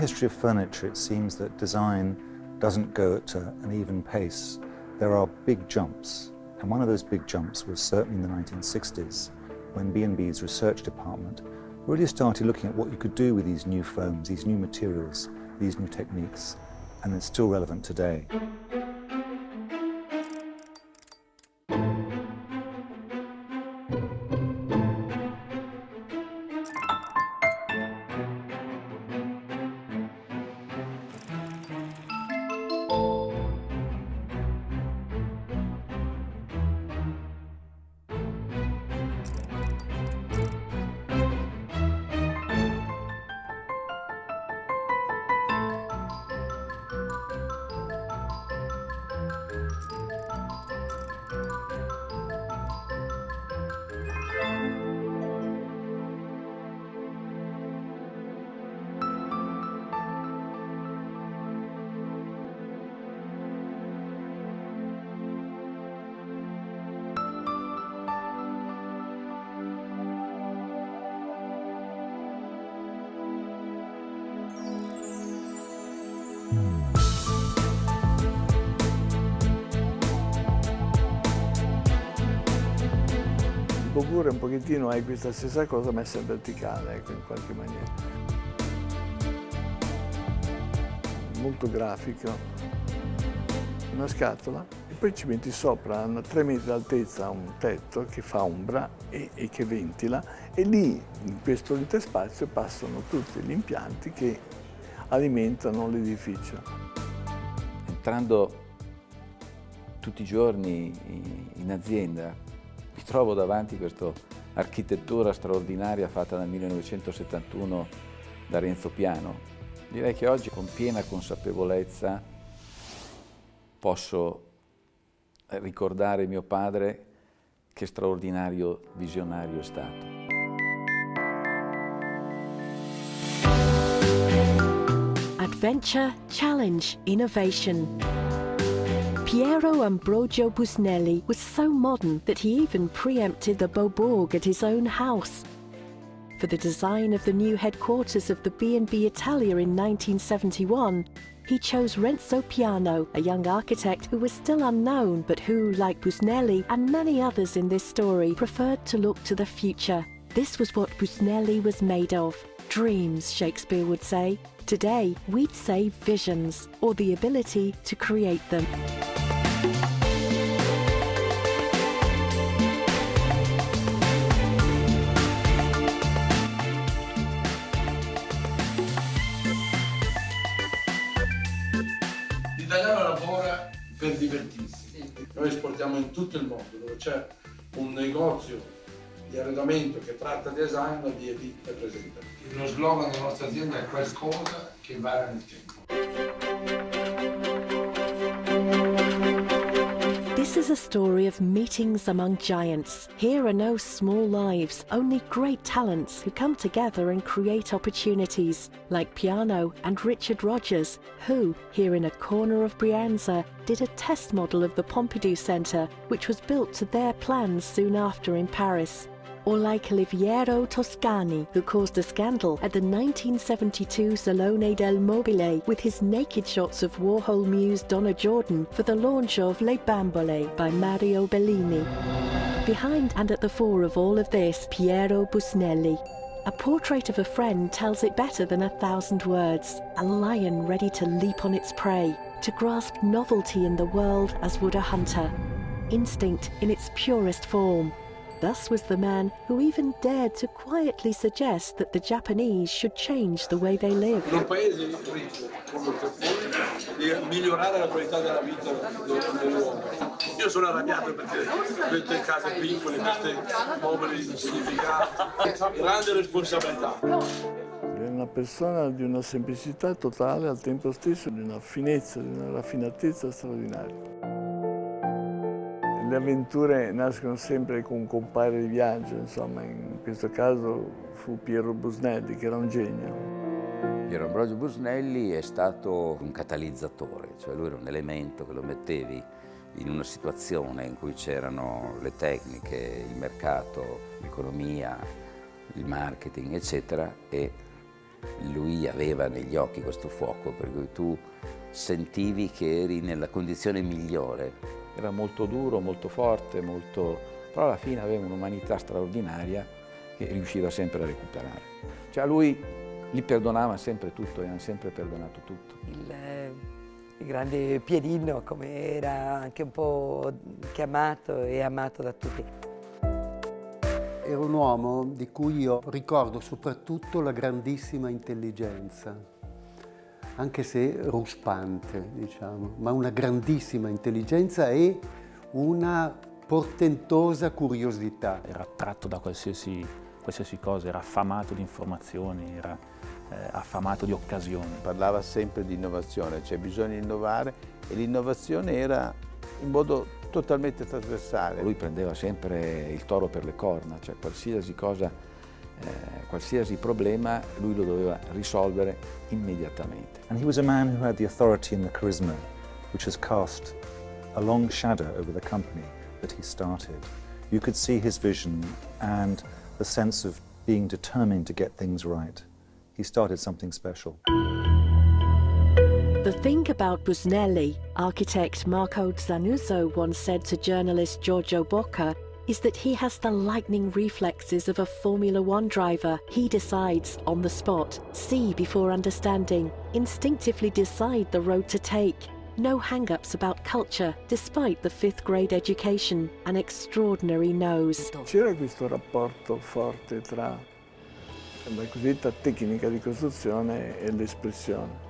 history of furniture, it seems that design doesn't go at an even pace. There are big jumps, and one of those big jumps was certainly in the 1960s, when B&B's research department really started looking at what you could do with these new foams, these new materials, these new techniques, and it's still relevant today. Oppure un pochettino hai questa stessa cosa messa in verticale, ecco, in qualche maniera. Molto grafico. Una scatola e poi ci metti sopra a 3 metri d'altezza un tetto che fa ombra e che ventila, e lì in questo interspazio passano tutti gli impianti che alimentano l'edificio. Entrando tutti i giorni in azienda mi trovo davanti questa architettura straordinaria fatta nel 1971 da Renzo Piano. Direi che oggi con piena consapevolezza posso ricordare mio padre che straordinario visionario è stato. Adventure, challenge, innovation. Piero Ambrogio Busnelli was so modern that he even preempted the Beaubourg at his own house. For the design of the new headquarters of the B&B Italia in 1971, he chose Renzo Piano, a young architect who was still unknown, but who, like Busnelli and many others in this story, preferred to look to the future. This was what Busnelli was made of. Dreams, Shakespeare would say. Today, we'd say visions, or the ability to create them. L'italiano lavora per divertirsi. Noi esportiamo in tutto il mondo, dove c'è un negozio di arredamento che tratta design, la B&B è presente. Lo slogan della nostra azienda è qualcosa che varia nel tempo. This is a story of meetings among giants. Here are no small lives, only great talents who come together and create opportunities, like Piano and Richard Rogers, who, here in a corner of Brianza, did a test model of the Pompidou Centre, which was built to their plans soon after in Paris. Or like Oliviero Toscani, who caused a scandal at the 1972 Salone del Mobile with his naked shots of Warhol muse Donna Jordan for the launch of Le Bambole by Mario Bellini. Behind and at the fore of all of this, Piero Busnelli. A portrait of a friend tells it better than 1,000 words. A lion ready to leap on its prey, to grasp novelty in the world as would a hunter. Instinct in its purest form. Thus was the man who even dared to quietly suggest that the Japanese should change the way they live. In un paese ricco come il Giappone, di migliorare la qualità della vita dell'uomo. Io sono arrabbiato perché queste case piccole, questi mobili insignificanti, grande responsabilità. È una persona di una semplicità totale, al tempo stesso di una finezza, di una raffinatezza straordinaria. Le avventure nascono sempre con un compare di viaggio, insomma, in questo caso fu Piero Busnelli, che era un genio. Piero Ambrogio Busnelli è stato un catalizzatore, cioè lui era un elemento che lo mettevi in una situazione in cui c'erano le tecniche, il mercato, l'economia, il marketing, eccetera, e Lui aveva negli occhi questo fuoco, per cui tu sentivi che eri nella condizione migliore. Era molto duro, molto forte, però alla fine aveva un'umanità straordinaria che riusciva sempre a recuperare. Cioè a lui gli perdonava sempre tutto, gli hanno sempre perdonato tutto. Il grande Pierino, come era anche un po' chiamato e amato da tutti. Era un uomo di cui io ricordo soprattutto la grandissima intelligenza, anche se ruspante, diciamo, ma una grandissima intelligenza e una portentosa curiosità. Era attratto da qualsiasi cosa, era affamato di informazioni, era affamato di occasioni. Parlava sempre di innovazione, c'è bisogno di innovare e l'innovazione era in modo totalmente trasversale. Lui prendeva sempre il toro per le corna, cioè qualsiasi cosa, qualsiasi problema lui lo doveva risolvere immediatamente. And he was a man who had the authority and the charisma which has cast a long shadow over the company that he started. You could see his vision and the sense of being determined to get things right. He started something special. The thing about Busnelli, architect Marco Zanuzzo once said to journalist Giorgio Bocca, is that he has the lightning reflexes of a Formula One driver. He decides on the spot, see before understanding, instinctively decide the road to take. No hang-ups about culture, despite the 5th grade education, an extraordinary nose. C'era questo rapporto forte tra la cosiddetta tecnica di costruzione e l'espressione.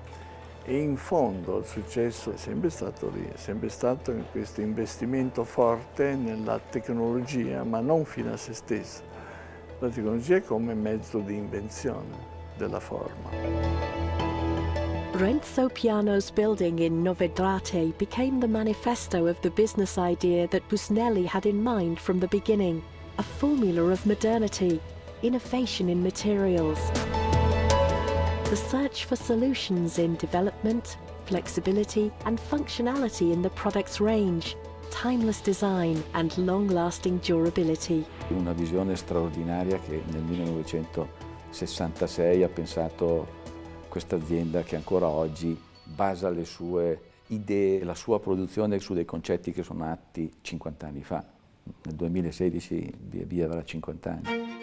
E in fondo il successo è sempre stato lì, è sempre stato in questo investimento forte nella tecnologia, ma non fino a se stessa. La tecnologia come mezzo di invenzione della forma. Renzo Piano's building in Novedrate became the manifesto of the business idea that Busnelli had in mind from the beginning, a formula of modernity, innovation in materials. The search for solutions in development, flexibility and functionality in the product's range, timeless design and long-lasting durability. Una visione straordinaria che nel 1966 ha pensato questa azienda che ancora oggi basa le sue idee e la sua produzione su dei concetti che sono nati 50 anni fa. Nel 2016 B&B avrà 50 anni.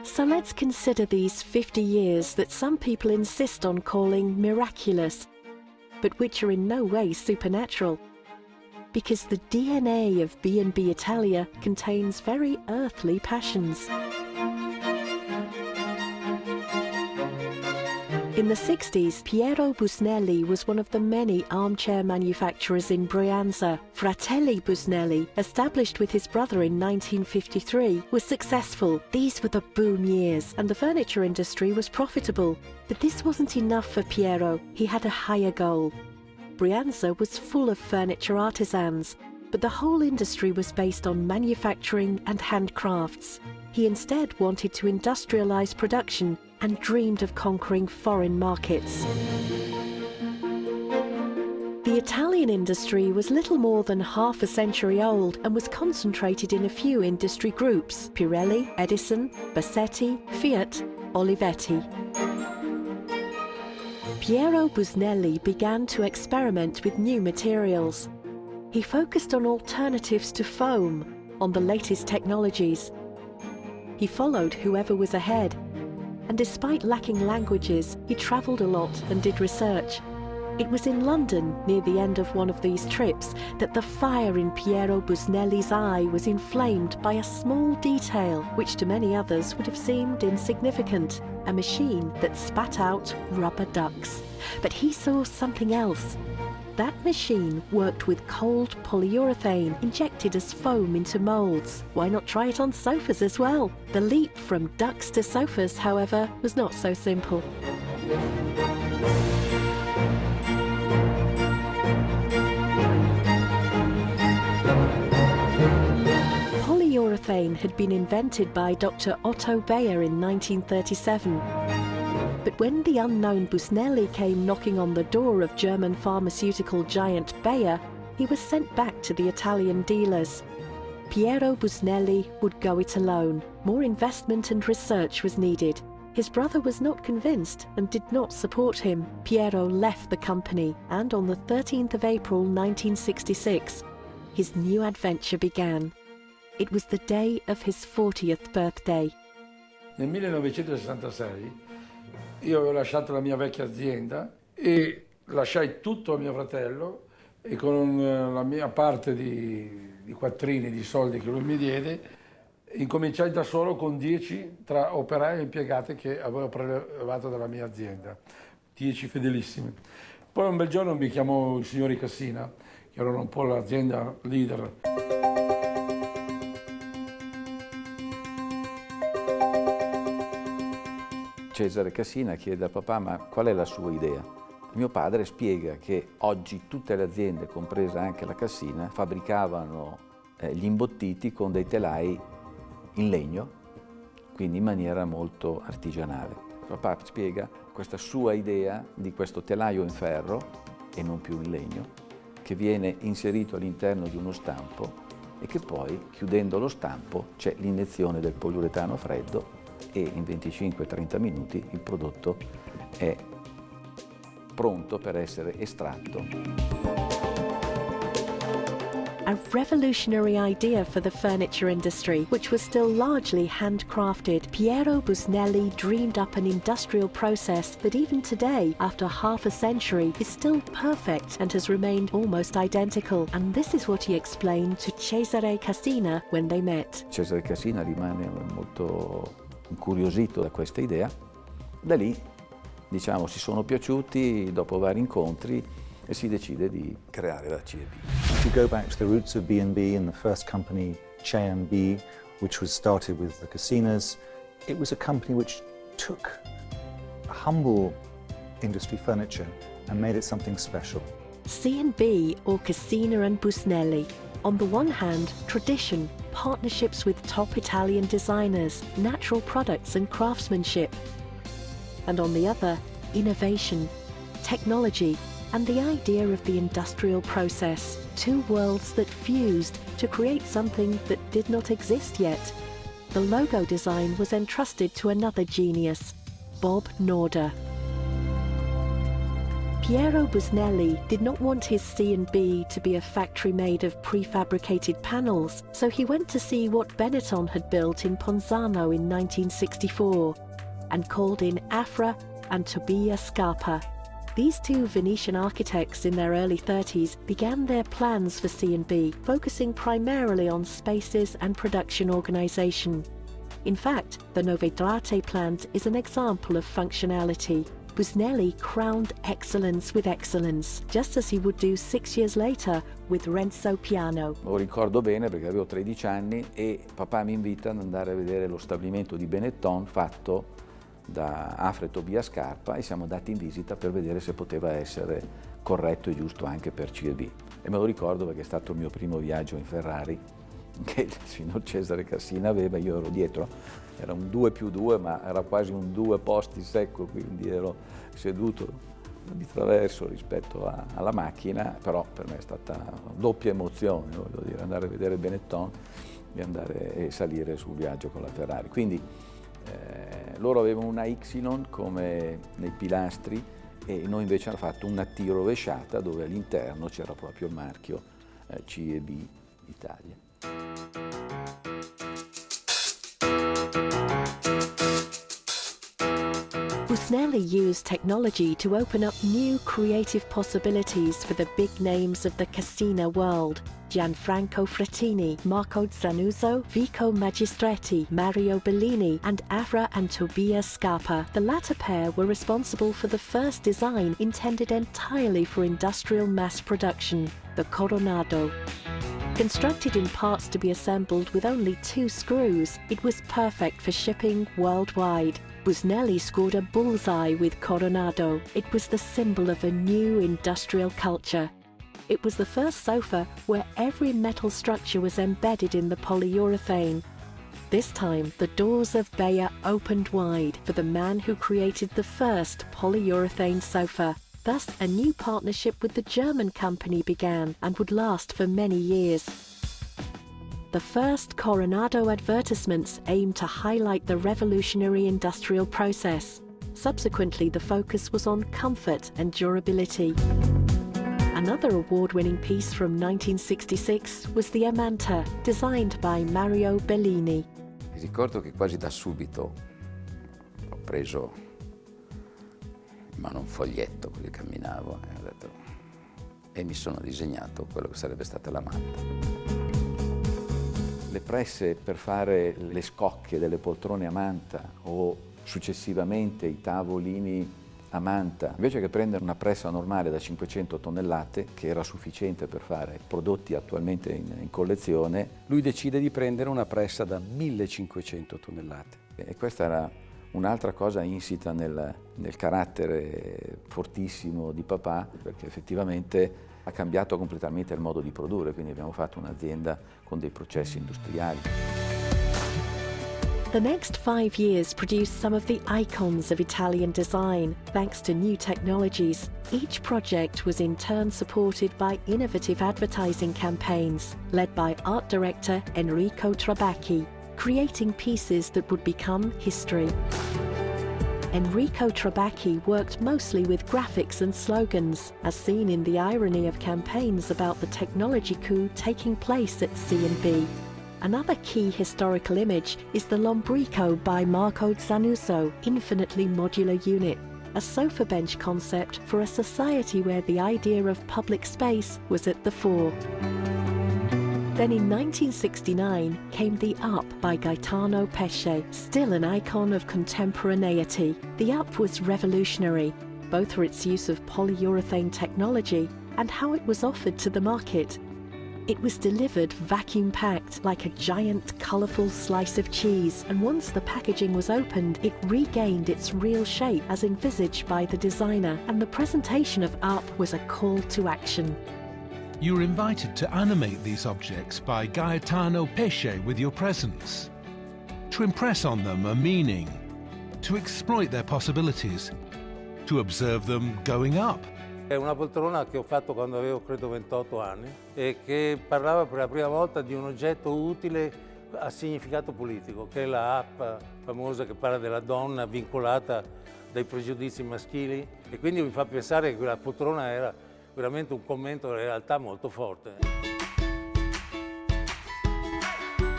So let's consider these 50 years that some people insist on calling miraculous, but which are in no way supernatural. Because the DNA of B&B Italia contains very earthly passions. In the 60s, Piero Busnelli was one of the many armchair manufacturers in Brianza. Fratelli Busnelli, established with his brother in 1953, was successful. These were the boom years, and the furniture industry was profitable. But this wasn't enough for Piero. He had a higher goal. Brianza was full of furniture artisans, but the whole industry was based on manufacturing and handcrafts. He instead wanted to industrialize production and dreamed of conquering foreign markets. The Italian industry was little more than half a century old and was concentrated in a few industry groups: Pirelli, Edison, Bassetti, Fiat, Olivetti. Piero Busnelli began to experiment with new materials. He focused on alternatives to foam, on the latest technologies. He followed whoever was ahead, and despite lacking languages, he travelled a lot and did research. It was in London, near the end of one of these trips, that the fire in Piero Busnelli's eye was inflamed by a small detail which to many others would have seemed insignificant, a machine that spat out rubber ducks. But he saw something else. That machine worked with cold polyurethane injected as foam into moulds. Why not try it on sofas as well? The leap from ducks to sofas, however, was not so simple. Polyurethane had been invented by Dr. Otto Bayer in 1937. But when the unknown Busnelli came knocking on the door of German pharmaceutical giant Bayer, he was sent back to the Italian dealers. Piero Busnelli would go it alone. More investment and research was needed. His brother was not convinced and did not support him. Piero left the company, and on the 13th of April 1966, his new adventure began. It was the day of his 40th birthday. Nel 1966 io avevo lasciato la mia vecchia azienda e lasciai tutto a mio fratello e con la mia parte di quattrini, di soldi che lui mi diede, incominciai da solo con 10 tra operai e impiegati che avevo prelevato dalla mia azienda, 10 fedelissimi. Poi un bel giorno mi chiamò il signor Cassina, che erano un po' l'azienda leader. Cesare Cassina chiede a papà: ma qual è la sua idea? Mio padre spiega che oggi tutte le aziende, compresa anche la Cassina, fabbricavano gli imbottiti con dei telai in legno, quindi in maniera molto artigianale. Papà spiega questa sua idea di questo telaio in ferro e non più in legno, che viene inserito all'interno di uno stampo e che poi, chiudendo lo stampo, c'è l'iniezione del poliuretano freddo e in 25-30 minuti il prodotto è pronto per essere estratto. A revolutionary idea for the furniture industry, which was still largely handcrafted. Piero Busnelli dreamed up an industrial process that even today, after half a century, is still perfect and has remained almost identical. And this is what he explained to Cesare Cassina when they met. Cesare Cassina rimane molto incuriosito da questa idea. Da lì, diciamo, si sono piaciuti dopo vari incontri e si decide di creare la C&B. If you go back to the roots of B&B and the first company, C&B, which was started with the Cassinas, it was a company which took humble industry furniture and made it something special. C&B, or Cassina and Busnelli. On the one hand, tradition, partnerships with top Italian designers, natural products and craftsmanship. And on the other, innovation, technology, and the idea of the industrial process. Two worlds that fused to create something that did not exist yet. The logo design was entrusted to another genius, Bob Norder. Piero Busnelli did not want his C&B to be a factory made of prefabricated panels, so he went to see what Benetton had built in Ponzano in 1964 and called in Afra and Tobia Scarpa. These two Venetian architects in their early 30s began their plans for C&B, focusing primarily on spaces and production organisation. In fact, the Novedrate plant is an example of functionality. Busnelli crowned excellence with excellence, just as he would do 6 years later with Renzo Piano. Lo ricordo bene perché avevo 13 anni e papà mi invita ad andare a vedere lo stabilimento di Benetton fatto da Afra e Tobia Scarpa e siamo andati in visita per vedere se poteva essere corretto e giusto anche per C&B. E me lo ricordo perché è stato il mio primo viaggio in Ferrari che il signor Cesare Cassina aveva, io ero dietro, era un 2+2 ma era quasi un 2 posti secco, quindi ero seduto di traverso rispetto alla macchina, però per me è stata doppia emozione, voglio dire, andare a vedere Benetton e andare e salire sul viaggio con la Ferrari. Quindi loro avevano una Y come nei pilastri e noi invece abbiamo fatto una T rovesciata dove all'interno c'era proprio il marchio B&B Italia. Busnelli used technology to open up new creative possibilities for the big names of the Cassina world. Gianfranco Frattini, Marco Zanuzzo, Vico Magistretti, Mario Bellini, and Afra and Tobia Scarpa. The latter pair were responsible for the first design intended entirely for industrial mass production, the Coronado. Constructed in parts to be assembled with only 2 screws, it was perfect for shipping worldwide. Busnelli scored a bullseye with Coronado. It was the symbol of a new industrial culture. It was the first sofa where every metal structure was embedded in the polyurethane. This time, the doors of Bayer opened wide for the man who created the first polyurethane sofa. Thus, a new partnership with the German company began and would last for many years. The first Coronado advertisements aimed to highlight the revolutionary industrial process. Subsequently, the focus was on comfort and durability. Another award-winning piece from 1966 was the Amanta, designed by Mario Bellini. Ricordo che quasi da subito ho preso in mano un foglietto così camminavo e mi sono disegnato quello che sarebbe stata la manta. Le presse per fare le scocche delle poltrone a manta o successivamente i tavolini a manta, invece che prendere una pressa normale da 500 tonnellate, che era sufficiente per fare prodotti attualmente in collezione, lui decide di prendere una pressa da 1500 tonnellate. E questa era un'altra cosa insita nel carattere fortissimo di papà, perché effettivamente ha cambiato completamente il modo di produrre, quindi abbiamo fatto un'azienda con dei processi industriali. The next 5 years produced some of the icons of Italian design. Thanks to new technologies, each project was in turn supported by innovative advertising campaigns, led by art director Enrico Trabacchi, creating pieces that would become history. Enrico Trabacchi worked mostly with graphics and slogans, as seen in the irony of campaigns about the technology coup taking place at C&B. Another key historical image is the Lombrico by Marco Zanussi, infinitely modular unit, a sofa bench concept for a society where the idea of public space was at the fore. Then in 1969 came the Up by Gaetano Pesce, still an icon of contemporaneity. The Up was revolutionary, both for its use of polyurethane technology and how it was offered to the market. It was delivered vacuum-packed like a giant, colourful slice of cheese, and once the packaging was opened, it regained its real shape as envisaged by the designer, and the presentation of Up was a call to action. You were invited to animate these objects by Gaetano Pesce with your presence, to impress on them a meaning, to exploit their possibilities, to observe them going up. È una poltrona che ho fatto quando avevo credo 28 anni e che parlava per la prima volta di un oggetto utile a significato politico, che è la app famosa che parla della donna vincolata dai pregiudizi maschili, e quindi mi fa pensare che quella poltrona era veramente un commento in realtà molto forte.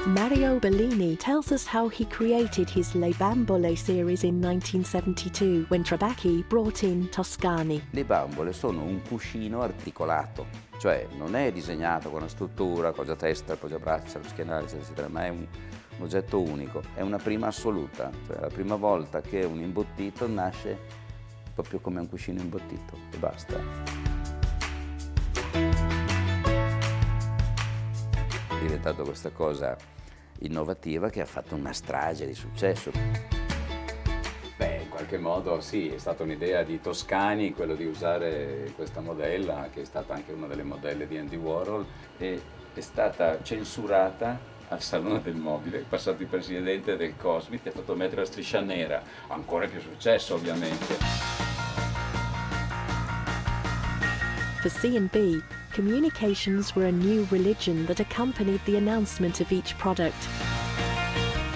Mario Bellini tells us how he created his Le Bambole series in 1972 when Trabacchi brought in Toscani. Le bambole sono un cuscino articolato, cioè non è disegnato con una struttura, poggia-testa, poggia-braccia, schienale, eccetera, ma è un oggetto unico, è una prima assoluta, cioè la prima volta che un imbottito nasce proprio come un cuscino imbottito e basta. È diventato questa cosa innovativa che ha fatto una strage di successo. Beh, in qualche modo sì, è stata un'idea di Toscani, quello di usare questa modella, che è stata anche una delle modelle di Andy Warhol, e è stata censurata al Salone del Mobile. È passato il presidente del Cosmit e ha fatto mettere la striscia nera, ancora più successo ovviamente. For C&B, communications were a new religion that accompanied the announcement of each product.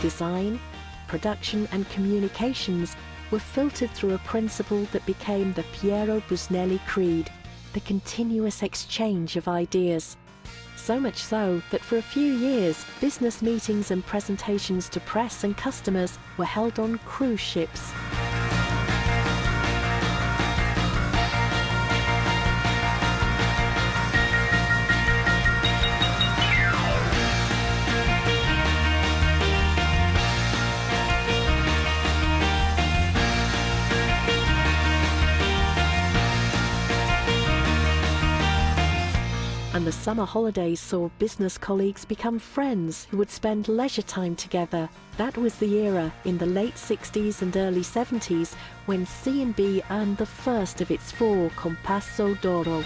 Design, production and communications were filtered through a principle that became the Piero Busnelli Creed, the continuous exchange of ideas. So much so that for a few years, business meetings and presentations to press and customers were held on cruise ships. And the summer holidays saw business colleagues become friends who would spend leisure time together. That was the era, in the late 60s and early 70s, when C&B earned the first of its 4 Compasso d'Oro.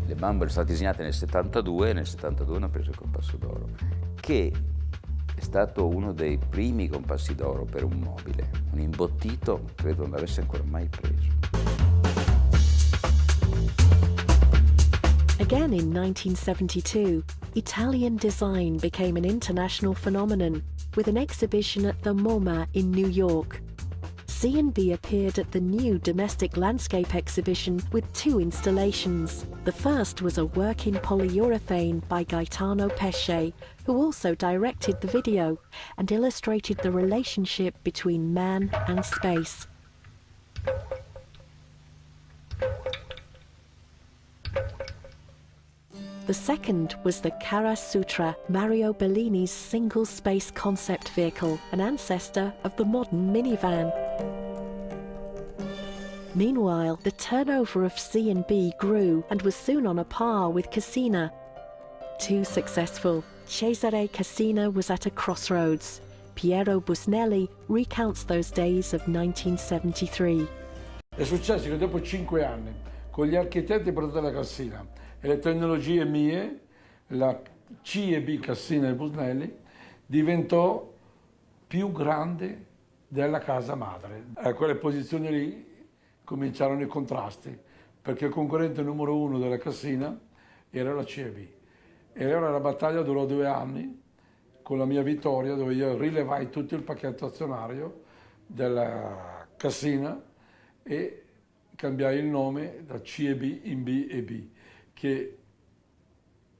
Le bambole sono state disegnate nel 72 e nel 72 hanno preso il Compasso d'Oro, che è stato uno dei primi compassi d'oro per un mobile. Un imbottito credo non l'avesse ancora mai preso. Again in 1972, Italian design became an international phenomenon with an exhibition at the MoMA in New York. C&B appeared at the new domestic landscape exhibition with 2 installations. The first was a work in polyurethane by Gaetano Pesce, who also directed the video and illustrated the relationship between man and space. The second was the Kara Sutra, Mario Bellini's single-space concept vehicle, an ancestor of the modern minivan. Meanwhile, the turnover of C&B grew and was soon on a par with Cassina. Too successful, Cesare Cassina was at a crossroads. Piero Busnelli recounts those days of 1973. È successo che dopo 5 anni, con gli architetti portati alla Cassina e le tecnologie mie, la C&B Cassina e Busnelli diventò più grande della casa madre. A quelle posizioni lì cominciarono i contrasti, perché il concorrente numero 1 della Cassina era la C&B. E allora la battaglia durò 2 anni, con la mia vittoria, dove io rilevai tutto il pacchetto azionario della Cassina e cambiai il nome da C&B in B&B, che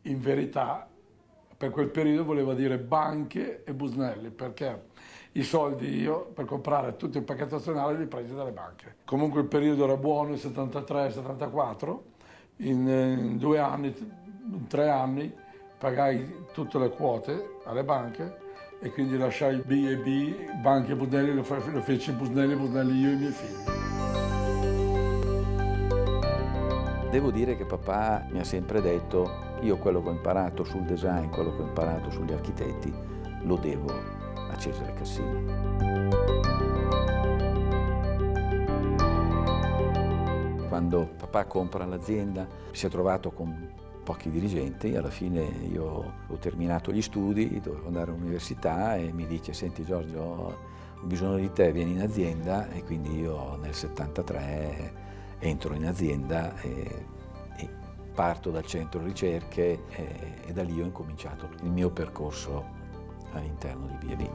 in verità per quel periodo voleva dire banche e Busnelli, perché i soldi io per comprare tutto il pacchetto azionario li presi dalle banche. Comunque il periodo era buono, il 73-74, in 2 anni, in 3 anni pagai tutte le quote alle banche e quindi lasciai B&B, banche e Busnelli, lo feci Busnelli io e i miei figli. Devo dire che papà mi ha sempre detto: io quello che ho imparato sul design, quello che ho imparato sugli architetti, lo devo a Cesare Cassina. Quando papà compra l'azienda si è trovato con pochi dirigenti, alla fine io ho terminato gli studi, dovevo andare all'università e mi dice: senti Giorgio, ho bisogno di te, vieni in azienda. E quindi io nel 73 entro in azienda e parto dal centro ricerche e da lì ho incominciato il mio percorso all'interno di B&B.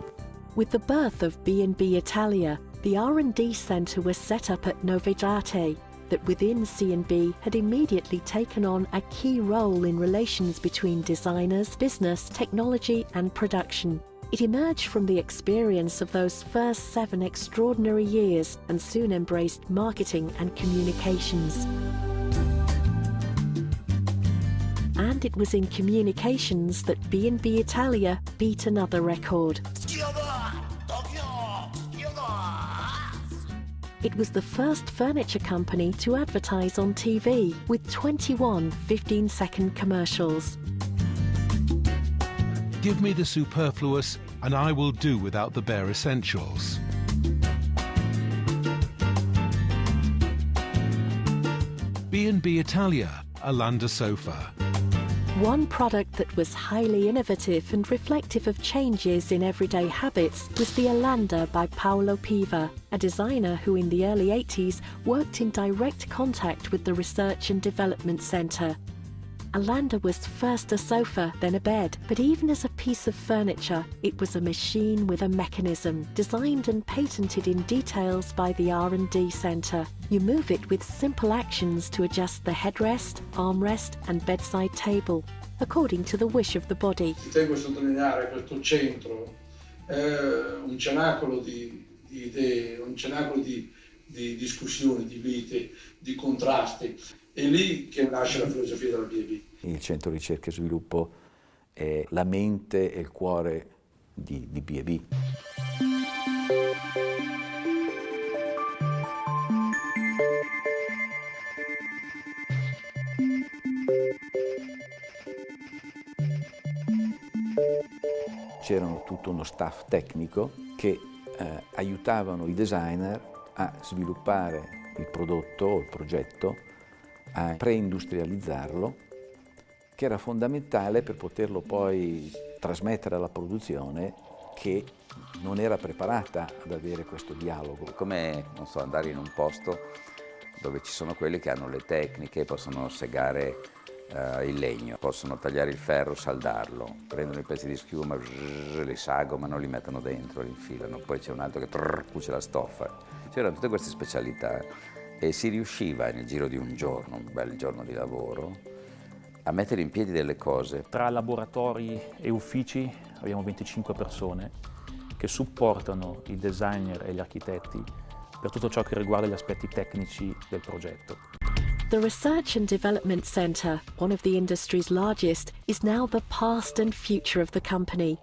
With the birth of B&B Italia, the R&D centre was set up at Novedate, that within C&B had immediately taken on a key role in relations between designers, business, technology and production. It emerged from the experience of those first 7 extraordinary years and soon embraced marketing and communications. And it was in communications that B&B Italia beat another record. It was the first furniture company to advertise on TV with 21 15-second commercials. Give me the superfluous, and I will do without the bare essentials. B&B Italia, a Landa sofa. One product that was highly innovative and reflective of changes in everyday habits was the Alanda by Paolo Piva, a designer who in the early 80s worked in direct contact with the Research and Development Centre. Alanda was first a sofa, then a bed, but even as a piece of furniture, it was a machine with a mechanism, designed and patented in details by the R&D Centre. You move it with simple actions to adjust the headrest, armrest and bedside table, according to the wish of the body. Tengo a sottolineare questo centro, un cenacolo di idee, un cenacolo di discussioni, di vite, di contrasti. È lì che nasce la filosofia della B&B. Il centro ricerca e sviluppo è la mente e il cuore di B&B. C'era tutto uno staff tecnico che aiutavano i designer a sviluppare il prodotto o il progetto, a preindustrializzarlo, che era fondamentale per poterlo poi trasmettere alla produzione, che non era preparata ad avere questo dialogo. È come, non so, andare in un posto dove ci sono quelli che hanno le tecniche, possono segare il legno, possono tagliare il ferro, saldarlo, prendono i pezzi di schiuma, li sagomano, li mettono dentro, li infilano, poi c'è un altro che cuce la stoffa. C'erano tutte queste specialità e si riusciva nel giro di un giorno, un bel giorno di lavoro, a mettere in piedi delle cose. Tra laboratori e uffici abbiamo 25 persone che supportano i designer e gli architetti per tutto ciò che riguarda gli aspetti tecnici del progetto. The Research and Development Centre, one of the industry's largest, is now the past and future of the company.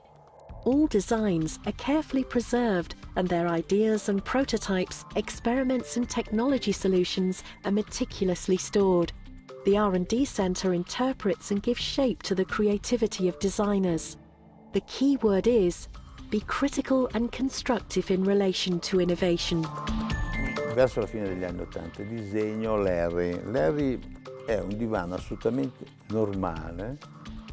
All designs are carefully preserved and their ideas and prototypes, experiments and technology solutions are meticulously stored. The R&D Centre interprets and gives shape to the creativity of designers. The key word is, be critical and constructive in relation to innovation. Verso la fine degli anni '80 disegno Larry. Larry è un divano assolutamente normale,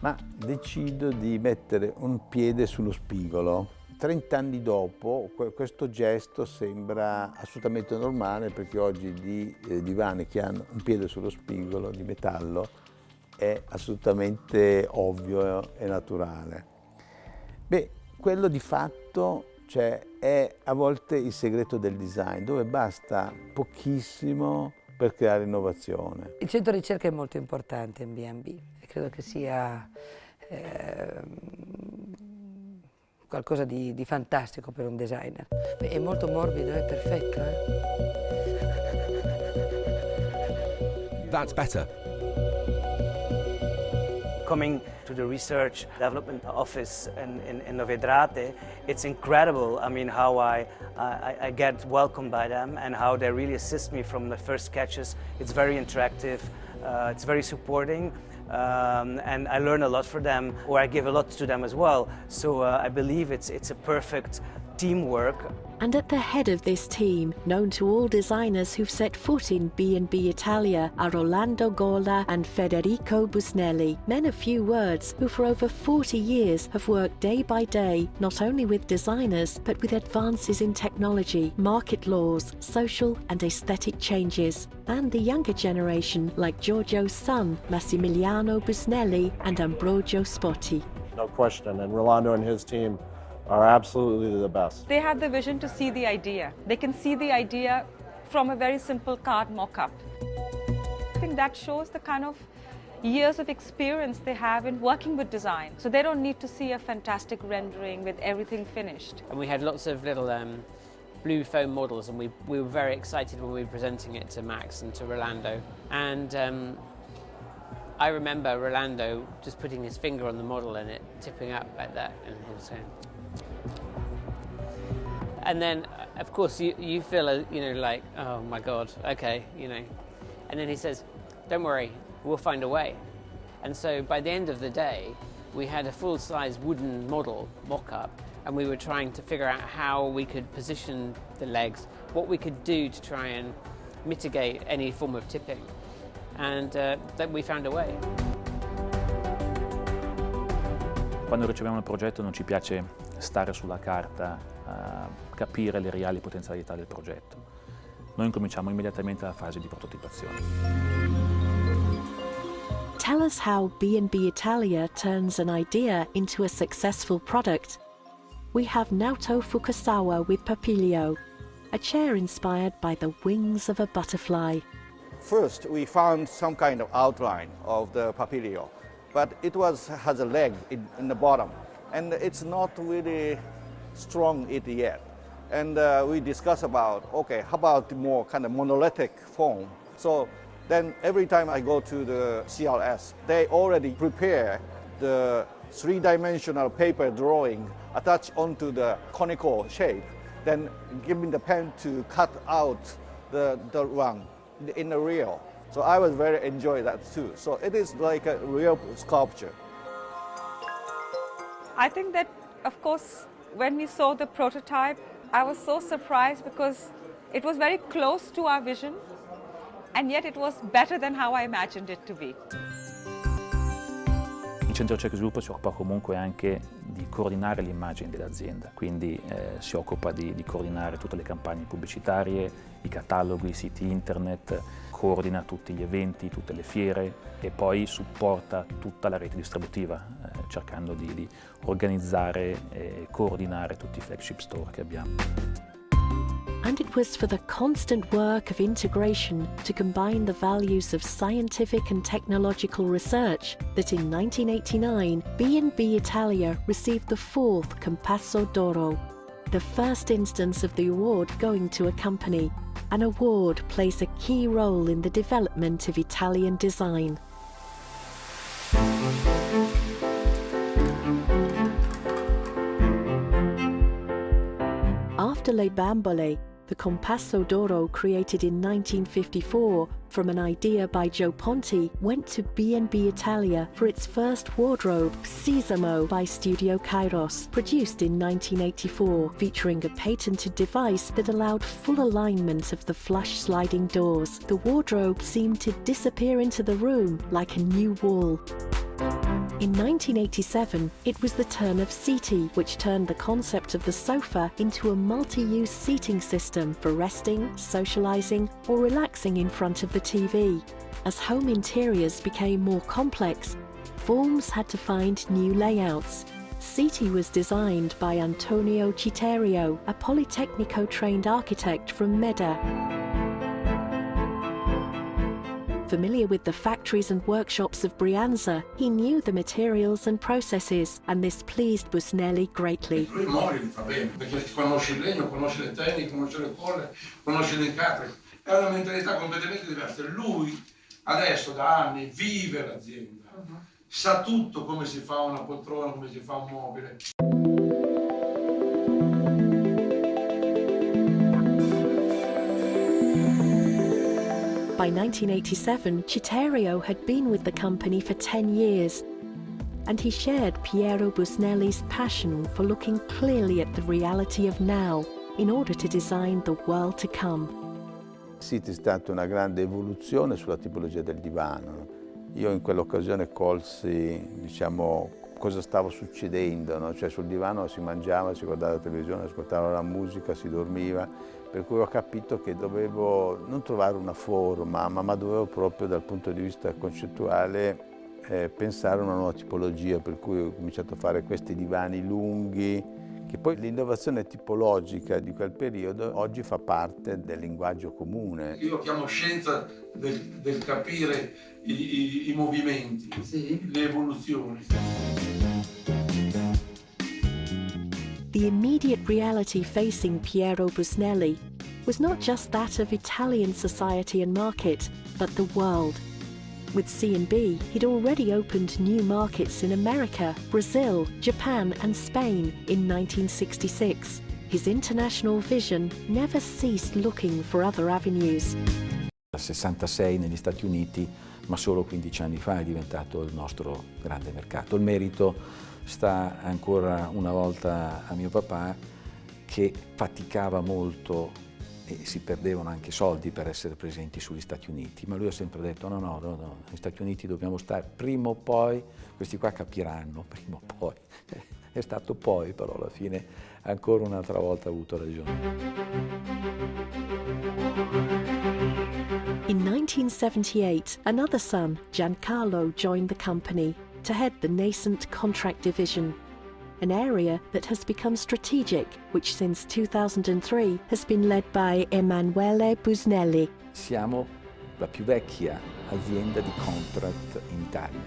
ma decido di mettere un piede sullo spigolo. 30 anni dopo questo gesto sembra assolutamente normale, perché oggi di divani che hanno un piede sullo spigolo di metallo è assolutamente ovvio e naturale. Beh, quello di fatto è a volte il segreto del design, dove basta pochissimo per creare innovazione. Il centro ricerca è molto importante in B&B e credo che sia qualcosa di fantastico per un designer. È molto morbido, è perfetto. That's better. Coming to the research development office in Novedrate, it's incredible. I mean, how I get welcomed by them and how they really assist me from the first sketches. It's very interactive, it's very supporting, and I learn a lot from them, or I give a lot to them as well. So I believe it's a perfect teamwork. And at the head of this team, known to all designers who've set foot in B&B Italia, are Rolando Gola and Federico Busnelli, men of few words who for over 40 years have worked day by day not only with designers but with advances in technology, market laws, social and aesthetic changes. And the younger generation like Giorgio's son, Massimiliano Busnelli and Ambrogio Spotti. No question, and Rolando and his team are absolutely the best. They have the vision to see the idea. They can see the idea from a very simple card mock-up. I think that shows the kind of years of experience they have in working with design. So they don't need to see a fantastic rendering with everything finished. And we had lots of little blue foam models, and we were very excited when we were presenting it to Max and to Rolando. And I remember Rolando just putting his finger on the model and it tipping up like that, and he was saying. And then, of course, you feel, like, oh my God, okay, And then he says, don't worry, we'll find a way. And so by the end of the day, we had a full-size wooden model mock-up, and we were trying to figure out how we could position the legs, what we could do to try and mitigate any form of tipping. And then we found a way. Quando riceviamo il progetto non ci piace stare sulla carta a capire le reali potenzialità del progetto. Noi incominciamo immediatamente la fase di prototipazione. Tell us how B&B Italia turns an idea into a successful product. We have Naoto Fukasawa with Papilio, a chair inspired by the wings of a butterfly. First, we found some kind of outline of the Papilio, but it has a leg in the bottom, and it's not really strong yet. And we discussed about, okay, how about more kind of monolithic form? So then every time I go to the CLS, they already prepare the three-dimensional paper drawing attached onto the conical shape, then give me the pen to cut out the one in the real. So I was very enjoy that too. So it is like a real sculpture. I think that, of course, when we saw the prototype, I was so surprised because it was very close to our vision, and yet it was better than how I imagined it to be. Il centro ricerca e sviluppo si occupa comunque anche di coordinare l'immagine dell'azienda, quindi si occupa di coordinare tutte le campagne pubblicitarie, i cataloghi, i siti internet, coordina tutti gli eventi, tutte le fiere e poi supporta tutta la rete distributiva, cercando di organizzare e coordinare tutti i flagship store che abbiamo. And it was for the constant work of integration to combine the values of scientific and technological research that in 1989 B&B Italia received the 4th Compasso d'Oro, the first instance of the award going to a company. An award plays a key role in the development of Italian design. After Le Bambole, the Compasso d'Oro, created in 1954 from an idea by Joe Ponti, went to B&B Italia for its first wardrobe, Sesamo by Studio Kairos, produced in 1984, featuring a patented device that allowed full alignment of the flush sliding doors. The wardrobe seemed to disappear into the room like a new wall. In 1987, it was the turn of Seaty, which turned the concept of the sofa into a multi-use seating system for resting, socializing, or relaxing in front of the TV. As home interiors became more complex, forms had to find new layouts. Seaty was designed by Antonio Citerio, a Politecnico-trained architect from Meda. Familiar with the factories and workshops of Brianza, he knew the materials and processes, and this pleased Busnelli greatly. Lui i mobili fa bene, perché conosce il legno, conosce le tecniche, conosce le colle, conosce le incatre. È una mentalità completamente diversa. Lui adesso da anni vive l'azienda, sa tutto come si fa una poltrona, come si fa un mobile. By 1987, Citerio had been with the company for 10 years, and he shared Piero Busnelli's passion for looking clearly at the reality of now in order to design the world to come. Sì, è stata una grande evoluzione sulla tipologia del divano. Io in quell'occasione colsi, diciamo, cosa stava succedendo, no? Cioè sul divano si mangiava, si guardava la televisione, ascoltava la musica, si dormiva, per cui ho capito che dovevo non trovare una forma, ma dovevo proprio dal punto di vista concettuale pensare a una nuova tipologia, per cui ho cominciato a fare questi divani lunghi, che poi l'innovazione tipologica di quel periodo oggi fa parte del linguaggio comune. Io lo chiamo scienza del capire i movimenti, le evoluzioni. The immediate reality facing Piero Busnelli was not just that of Italian society and market, but the world. With C&B, he'd already opened new markets in America, Brazil, Japan and Spain in 1966. His international vision never ceased looking for other avenues. Nel 66 negli Stati Uniti, ma solo 15 anni fa è diventato il nostro grande mercato. Il merito sta ancora una volta a mio papà, che faticava molto e si perdevano anche soldi per essere presenti sugli Stati Uniti, ma lui ha sempre detto no, negli Stati Uniti dobbiamo stare, prima o poi, questi qua capiranno, prima o poi. È stato poi, però alla fine ancora un'altra volta ha avuto ragione. In 1978, another son, Giancarlo, joined the company to head the nascent contract division, an area that has become strategic, which since 2003 has been led by Emanuele Busnelli. Siamo la più vecchia azienda di contract in Italia.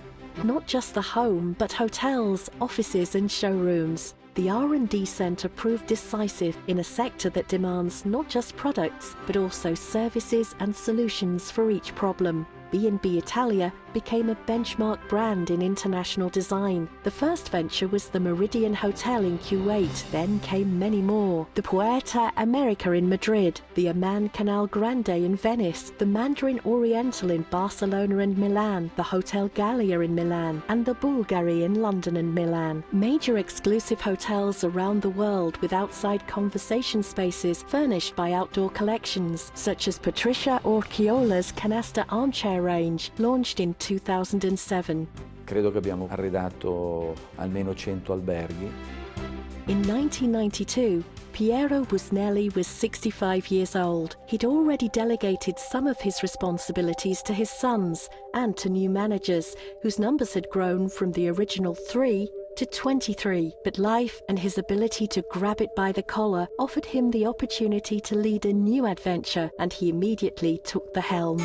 Not just the home, but hotels, offices and showrooms. The R&D centre proved decisive in a sector that demands not just products, but also services and solutions for each problem. B&B Italia became a benchmark brand in international design. The first venture was the Meridian Hotel in Kuwait, then came many more. The Puerta America in Madrid, the Amman Canal Grande in Venice, the Mandarin Oriental in Barcelona and Milan, the Hotel Gallia in Milan, and the Bulgari in London and Milan. Major exclusive hotels around the world with outside conversation spaces furnished by outdoor collections, such as Patricia Orchiola's Canasta Armchair range, launched in 2007. Credo che abbiamo arredato almeno 100 alberghi. In 1992, Piero Busnelli was 65 years old. He'd already delegated some of his responsibilities to his sons and to new managers, whose numbers had grown from the original 3 to 23. But life and his ability to grab it by the collar offered him the opportunity to lead a new adventure, and he immediately took the helm.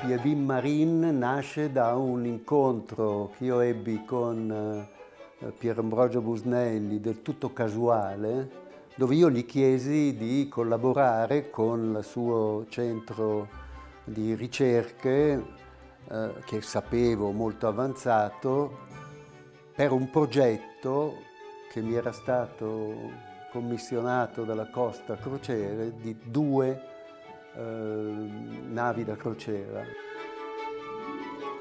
B&B Marine nasce da un incontro che io ebbi con Pier Ambrogio Busnelli, del tutto casuale, dove io gli chiesi di collaborare con il suo centro di ricerche, che sapevo molto avanzato, per un progetto che mi era stato commissionato dalla Costa Crociere di 2 navi da crociera.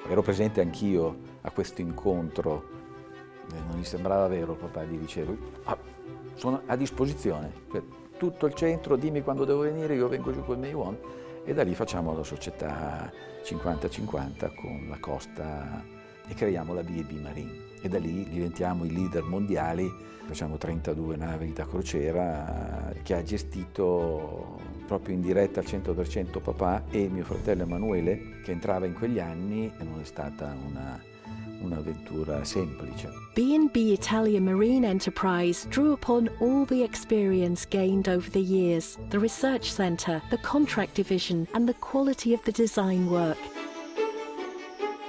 Ero presente anch'io a questo incontro, non gli sembrava vero, il papà gli diceva sono a disposizione, cioè, tutto il centro, dimmi quando devo venire, io vengo giù con i miei uomini, e da lì facciamo la società 50-50 con la Costa e creiamo la B&B Marine, e da lì diventiamo i leader mondiali, facciamo 32 navi da crociera che ha gestito proprio in diretta al 100% papà e mio fratello Emanuele, che entrava in quegli anni, e non è stata un'avventura semplice. B&B Italia Marine Enterprise drew upon all the experience gained over the years, the research centre, the contract division and the quality of the design work.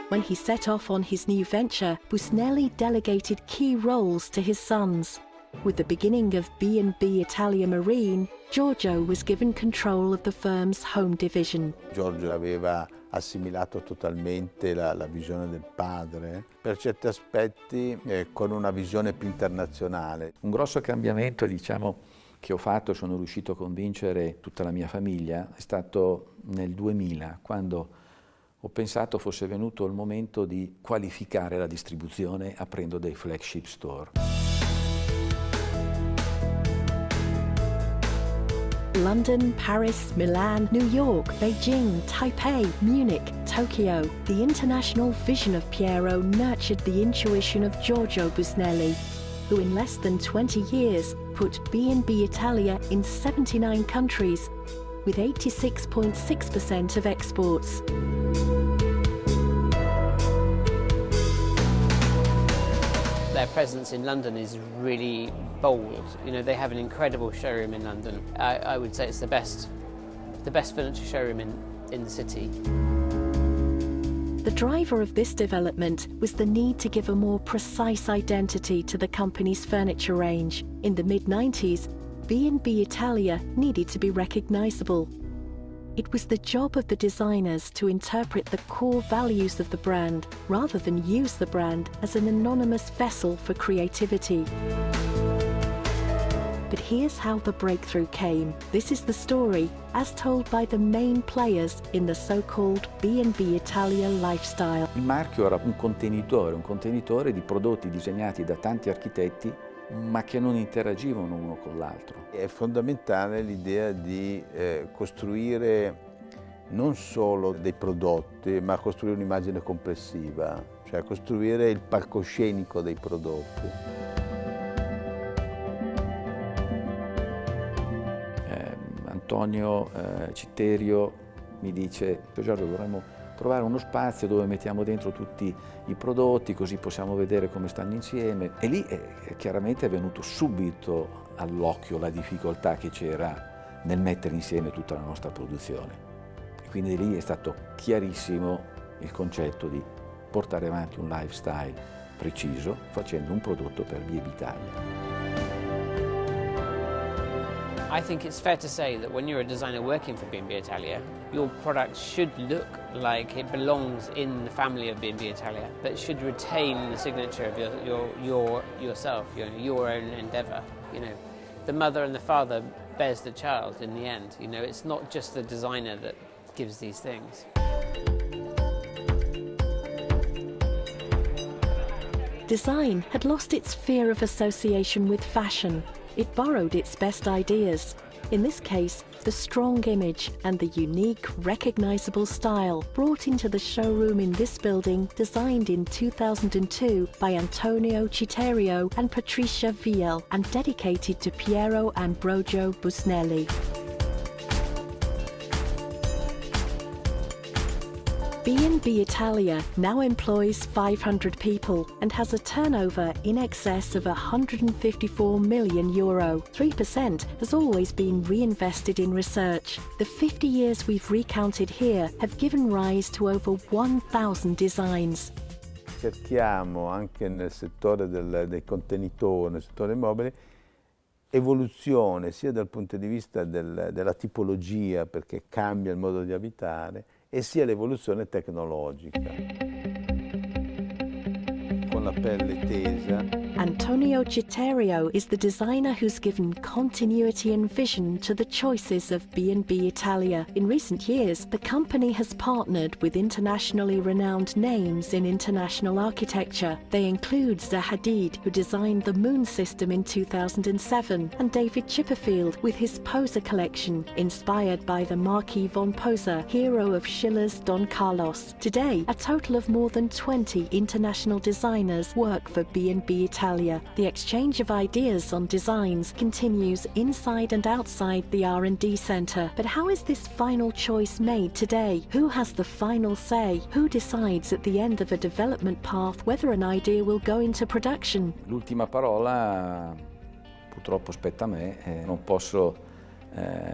When he set off on his new venture, Busnelli delegated key roles to his sons. With the beginning of B&B Italia Marine, Giorgio was given control of the firm's home division. Giorgio aveva assimilato totalmente la visione del padre, per certi aspetti con una visione più internazionale. Un grosso cambiamento, diciamo, che ho fatto e sono riuscito a convincere tutta la mia famiglia è stato nel 2000, quando ho pensato fosse venuto il momento di qualificare la distribuzione aprendo dei flagship store. London, Paris, Milan, New York, Beijing, Taipei, Munich, Tokyo. The international vision of Piero nurtured the intuition of Giorgio Busnelli, who in less than 20 years put B&B Italia in 79 countries, with 86.6% of exports. Their presence in London is really bold. You know, they have an incredible showroom in London. I would say it's the best furniture showroom in the city. The driver of this development was the need to give a more precise identity to the company's furniture range. In the mid-90s, B&B Italia needed to be recognisable. It was the job of the designers to interpret the core values of the brand, rather than use the brand as an anonymous vessel for creativity. But here's how the breakthrough came. This is the story as told by the main players in the so-called B&B Italia lifestyle. Il marchio era un contenitore di prodotti disegnati da tanti architetti, ma che non interagivano uno con l'altro. È fondamentale l'idea di costruire non solo dei prodotti, ma costruire un'immagine complessiva, cioè costruire il palcoscenico dei prodotti. Antonio Citterio mi dice: Giorgio, vorremmo trovare uno spazio dove mettiamo dentro tutti i prodotti, così possiamo vedere come stanno insieme. E lì chiaramente è venuto subito all'occhio la difficoltà che c'era nel mettere insieme tutta la nostra produzione. E quindi lì è stato chiarissimo il concetto di portare avanti un lifestyle preciso facendo un prodotto per B&B Italia. I think it's fair to say that when you're a designer working for B&B Italia, your product should look like it belongs in the family of B&B Italia, but should retain the signature of yourself, your own endeavour. You know, the mother and the father bears the child in the end. You know, it's not just the designer that gives these things. Design had lost its fear of association with fashion. It borrowed its best ideas. In this case, the strong image and the unique, recognizable style brought into the showroom in this building, designed in 2002 by Antonio Citerio and Patricia Viel and dedicated to Piero Ambrogio Busnelli. B&B Italia now employs 500 people and has a turnover in excess of €154 million. 3% has always been reinvested in research. The 50 years we've recounted here have given rise to over 1,000 designs. Cerchiamo anche nel settore dei contenitori, nel settore mobile, evoluzione sia dal punto di vista della tipologia, perché cambia il modo di abitare, e sia l'evoluzione tecnologica. Con la pelle tesa. Antonio Citerio is the designer who's given continuity and vision to the choices of B&B Italia. In recent years, the company has partnered with internationally renowned names in international architecture. They include Zaha Hadid, who designed the Moon system in 2007, and David Chipperfield with his Poser collection, inspired by the Marquis von Poser, hero of Schiller's Don Carlos. Today, a total of more than 20 international designers work for B&B Italia. The exchange of ideas on designs continues inside and outside the R&D centre. But how is this final choice made today? Who has the final say? Who decides at the end of a development path whether an idea will go into production? L'ultima parola purtroppo spetta a me, non posso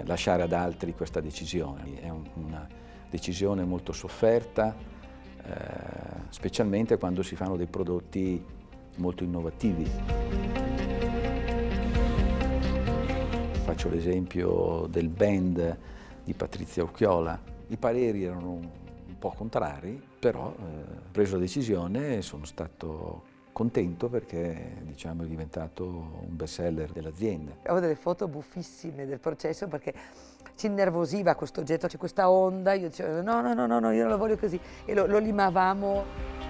lasciare ad altri questa decisione. È una decisione molto sofferta, specialmente quando si fanno dei prodotti molto innovativi. Faccio l'esempio del band di Patrizia Urchiola. I pareri erano un po' contrari, però ho preso la decisione e sono stato contento perché diciamo, è diventato un best seller dell'azienda. Avevo delle foto buffissime del processo perché ci innervosiva questo oggetto, c'è questa onda, io dicevo no, io non lo voglio così, e lo limavamo.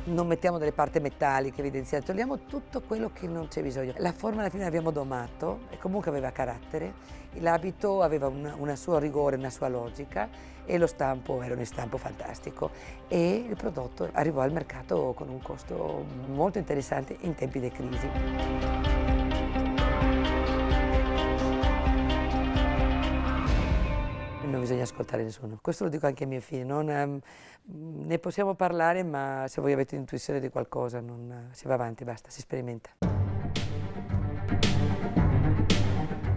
Non mettiamo delle parti metalliche evidenziate, togliamo tutto quello che non c'è bisogno. La forma alla fine l'abbiamo domato e comunque aveva carattere, l'abito aveva un suo rigore, una sua logica e lo stampo era un stampo fantastico e il prodotto arrivò al mercato con un costo molto interessante in tempi di crisi. Non bisogna ascoltare nessuno, questo lo dico anche ai miei figli, ne possiamo parlare ma se voi avete intuizione di qualcosa si va avanti, basta, si sperimenta.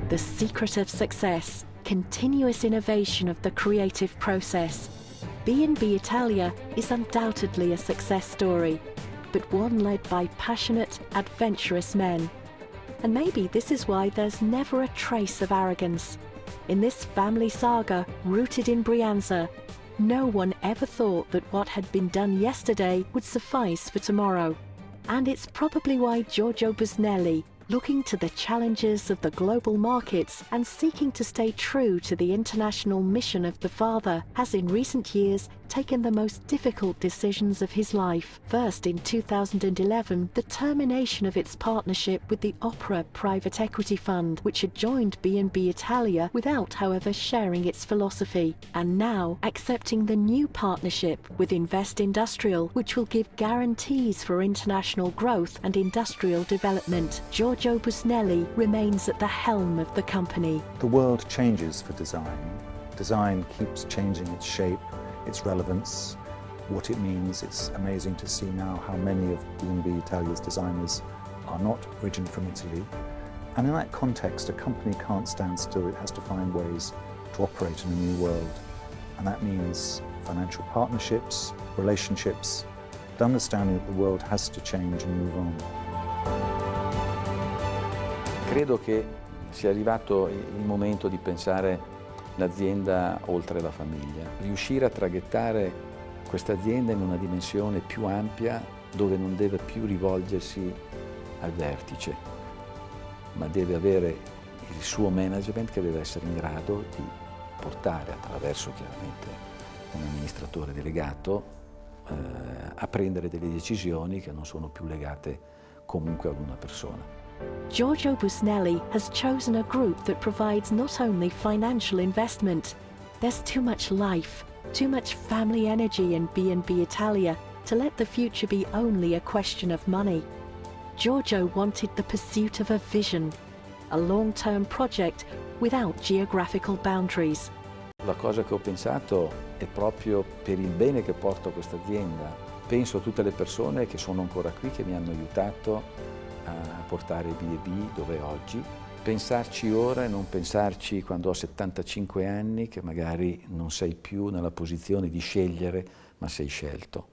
The secret of success, continuous innovation of the creative process. B&B Italia is undoubtedly a success story, but one led by passionate, adventurous men. And maybe this is why there's never a trace of arrogance. In this family saga, rooted in Brianza, no one ever thought that what had been done yesterday would suffice for tomorrow. And it's probably why Giorgio Busnelli, looking to the challenges of the global markets and seeking to stay true to the international mission of the father, has in recent years taken the most difficult decisions of his life. First, in 2011, the termination of its partnership with the Opera private equity fund, which had joined B&B Italia without, however, sharing its philosophy. And now, accepting the new partnership with Invest Industrial, which will give guarantees for international growth and industrial development. Giorgio Busnelli remains at the helm of the company. The world changes for design. Design keeps changing its shape, its relevance, what it means. It's amazing to see now how many of B&B Italia's designers are not originally from Italy. And in that context, a company can't stand still. It has to find ways to operate in a new world. And that means financial partnerships, relationships, but understanding that the world has to change and move on. Credo che sia arrivato il momento di pensare l'azienda oltre la famiglia, riuscire a traghettare questa azienda in una dimensione più ampia dove non deve più rivolgersi al vertice, ma deve avere il suo management che deve essere in grado di portare attraverso chiaramente un amministratore delegato a prendere delle decisioni che non sono più legate comunque ad una persona. Giorgio Busnelli has chosen a group that provides not only financial investment. There's too much life, too much family energy in B&B Italia to let the future be only a question of money. Giorgio wanted the pursuit of a vision, a long-term project without geographical boundaries. La cosa che ho pensato è proprio per il bene che porto a questa azienda. Penso a tutte le persone che sono ancora qui, che mi hanno aiutato a portare B&B dove è oggi. Pensarci ora e non pensarci quando ho 75 anni, che magari non sei più nella posizione di scegliere, ma sei scelto.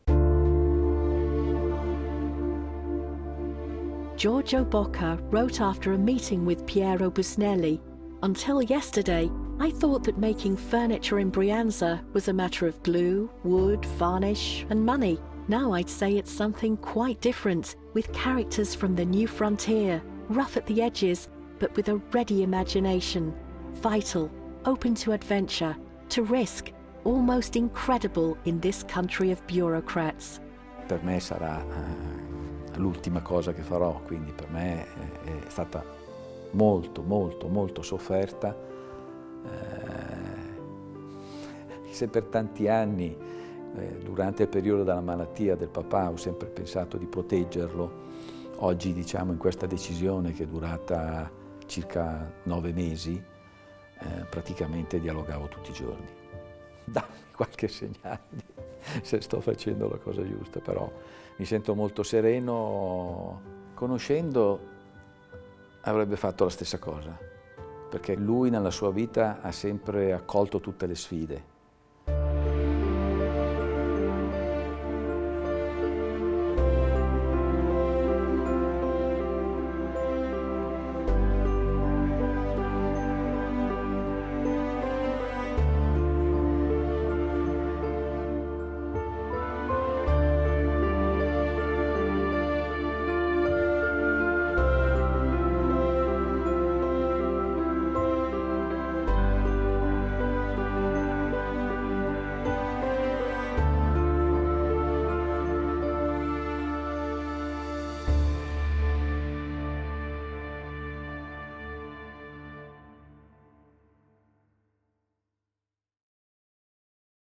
Giorgio Bocca wrote after a meeting with Piero Busnelli, "Until yesterday, I thought that making furniture in Brianza was a matter of glue, wood, varnish and money. Now I'd say it's something quite different, with characters from the new frontier, rough at the edges, but with a ready imagination, vital, open to adventure, to risk, almost incredible in this country of bureaucrats." Per me sarà l'ultima cosa che farò, quindi per me è stata molto sofferta. Se per tanti anni, durante il periodo della malattia del papà, ho sempre pensato di proteggerlo, oggi diciamo in questa decisione che è durata circa 9 mesi, praticamente dialogavo tutti i giorni. Dammi qualche segnale se sto facendo la cosa giusta, però mi sento molto sereno. Conoscendo avrebbe fatto la stessa cosa, perché lui nella sua vita ha sempre accolto tutte le sfide.